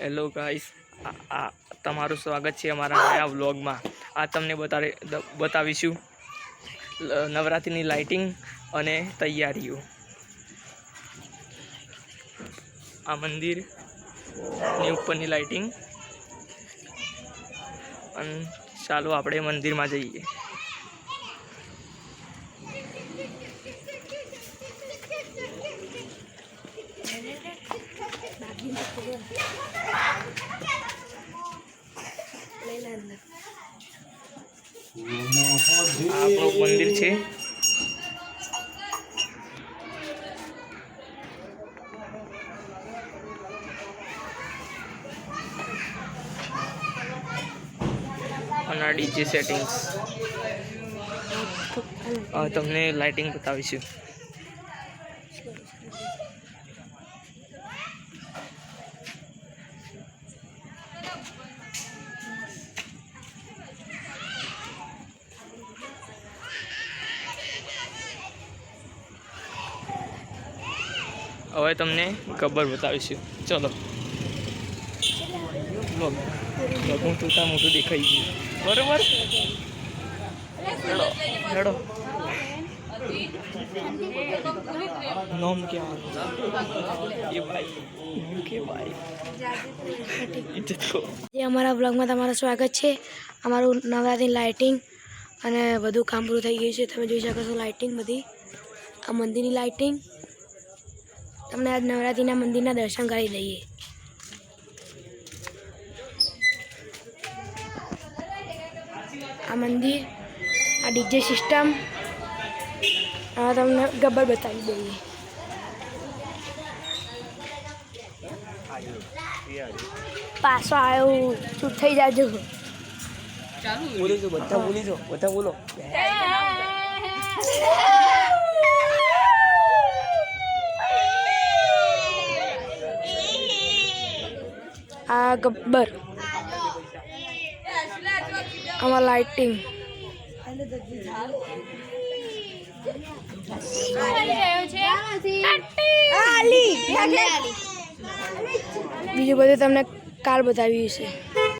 Hello guys, તમારું સ્વાગત છે અમારા નયા વ્લોગમાં। આ તમને બતાવીશું નવરાત્રિની લાઇટિંગ અને તૈયારીઓ। આ મંદિરની ઉપરની લાઇટિંગ અને ચાલો આપણે મંદિરમાં જઈએ। આપણું મંદિર છે। અને ડીજે સેટિંગ્સ તમને લાઇટિંગ બતાવીશું। હવે તમને ગબ્બર બતાવીશું। ચલો હું તોતા મોટું દેખાઈ ગયું બરોબર। હેડો નોમ અમારા બ્લોગમાં તમારું સ્વાગત છે। અમારું નવરાત્રી લાઇટિંગ અને બધું કામ પૂરું થઈ ગયું છે। તમે જોઈ શકો છો લાઇટિંગ બધી, આ મંદિરની લાઇટિંગ। તમને આજ નવરાત્રિના મંદિરના દર્શન કરી દઈએ। આ મંદિર, આ ડીજે સિસ્ટમ, આ તમને ગબ્બર બતાવી દઈએ। પાછો આવ્યો ચૂપ થઈ જાજો। બોલી જો, બધા બોલી જો, બધા બોલો। આ ગબ્બર, આમાં લાઇટિંગ, બીજું બધું તમને કાલ બતાવ્યું છે।